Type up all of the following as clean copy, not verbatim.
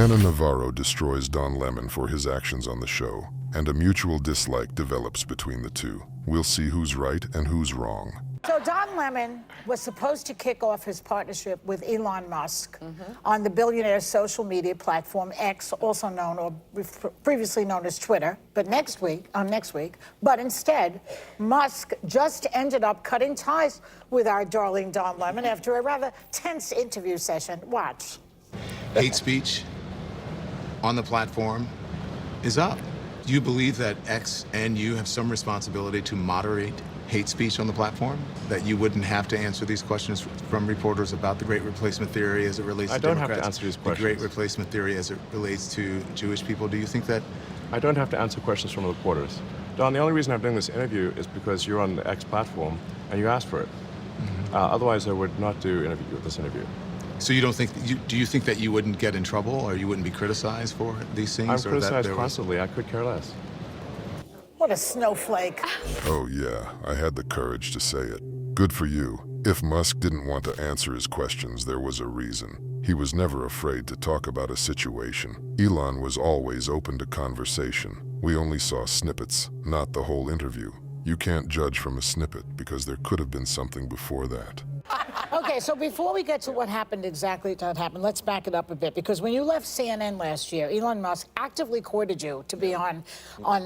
Navarro destroys Don Lemon for his actions on the show, and a mutual dislike develops between the two. We'll see who's right and who's wrong. So Don Lemon was supposed to kick off his partnership with Elon Musk on the billionaire's social media platform X, also known or previously known as Twitter, but next week. But instead, Musk just ended up cutting ties with our darling Don Lemon after a rather tense interview session. Watch. Hate speech on the platform is up. Do you believe that X and you have some responsibility to moderate hate speech on the platform? That you wouldn't have to answer these questions from reporters about the Great Replacement Theory as it relates to Democrats? I don't have to answer these questions. The Great Replacement Theory as it relates to Jewish people. Do you think that? I don't have to answer questions from reporters. Don, the only reason I'm doing this interview is because you're on the X platform and you asked for it. Otherwise, I would not do this interview. So you don't think, do you think that you wouldn't get in trouble or you wouldn't be criticized for these things? I'm criticized constantly. I could care less. What a snowflake. Oh yeah, I had the courage to say it. Good for you. If Musk didn't want to answer his questions, there was a reason. He was never afraid to talk about a situation. Elon was always open to conversation. We only saw snippets, not the whole interview. You can't judge from a snippet because there could have been something before that. Okay, so before we get to what happened exactly that happened, let's back it up a bit, because when you left CNN last year, Elon Musk actively courted you to be on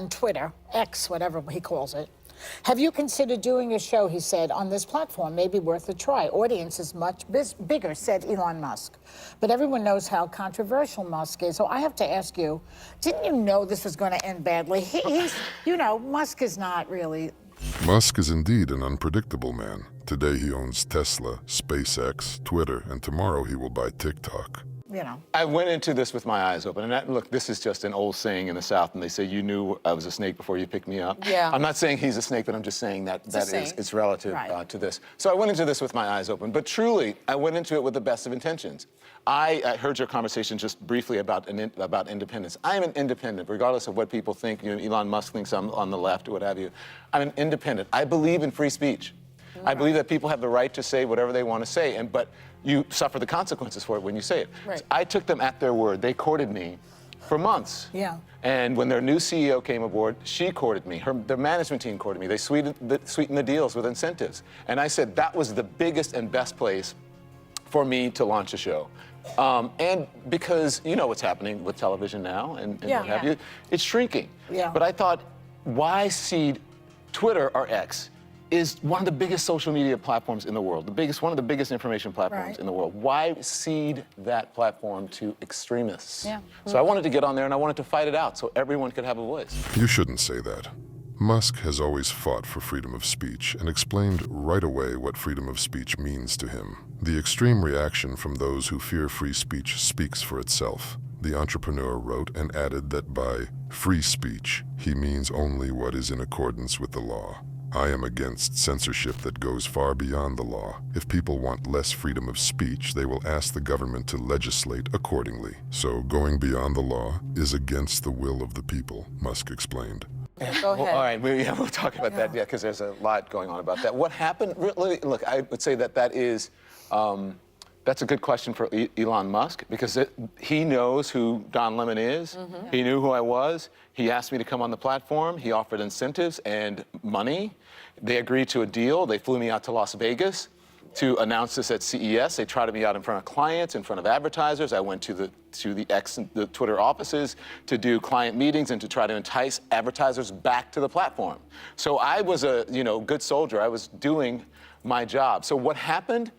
Twitter, X, whatever he calls it. Have you considered doing a show, he said, on this platform? Maybe worth a try. Audience is much bigger, said Elon Musk. But everyone knows how controversial Musk is. So I have to ask you, didn't you know this was going to end badly? He's, you know, Musk is not really... Musk is indeed an unpredictable man. Today he owns Tesla, SpaceX, Twitter, and tomorrow he will buy TikTok. You know. I went into this with my eyes open. And look, this is just an old saying in the South, and they say, you knew I was a snake before you picked me up. Yeah. I'm not saying he's a snake, but I'm just saying that it's relative to this. So I went into this with my eyes open. But truly, I went into it with the best of intentions. I heard your conversation just briefly about independence. I am an independent, regardless of what people think. You know, Elon Musk thinks I'm on the left or what have you. I'm an independent. I believe in free speech. I believe that people have the right to say whatever they want to say, but you suffer the consequences for it when you say it. Right. So I took them at their word. They courted me for months. Yeah. And when their new CEO came aboard, she courted me. Their management team courted me. They sweetened the deals with incentives. And I said that was the biggest and best place for me to launch a show. And because you know what's happening with television now and what have you, it's shrinking. Yeah. But I thought, why seed Twitter or X is one of the biggest social media platforms in the world, one of the biggest information platforms in the world. Why cede that platform to extremists? Yeah. So I wanted to get on there and I wanted to fight it out so everyone could have a voice. You shouldn't say that. Musk has always fought for freedom of speech and explained right away what freedom of speech means to him. The extreme reaction from those who fear free speech speaks for itself. The entrepreneur wrote and added that by free speech, he means only what is in accordance with the law. I am against censorship that goes far beyond the law. If people want less freedom of speech, they will ask the government to legislate accordingly. So going beyond the law is against the will of the people, Musk explained. Go ahead. Well, all right, we'll talk about that, because there's a lot going on about that. What happened, really, look, I would say that is, that's a good question for Elon Musk, because he knows who Don Lemon is. He knew who I was. He asked me to come on the platform. He offered incentives and money. They agreed to a deal. They flew me out to Las Vegas to announce this at CES. They trotted me out in front of clients, in front of advertisers. I went to the X, the Twitter offices to do client meetings and to try to entice advertisers back to the platform. So I was a good soldier. I was doing my job. So what happened?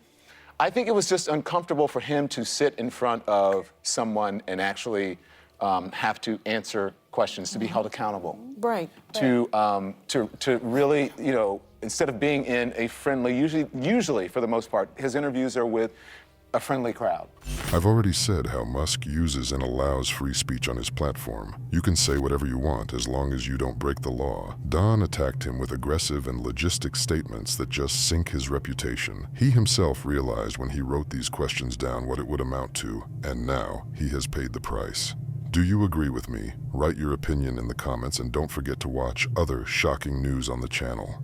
I think it was just uncomfortable for him to sit in front of someone and actually have to answer questions, to be held accountable. Right. To really, instead of being in a friendly, usually for the most part, his interviews are with a friendly crowd. I've already said how Musk uses and allows free speech on his platform. You can say whatever you want as long as you don't break the law. Don attacked him with aggressive and logistic statements that just sink his reputation. He himself realized when he wrote these questions down what it would amount to, and now he has paid the price. Do you agree with me? Write your opinion in the comments and don't forget to watch other shocking news on the channel.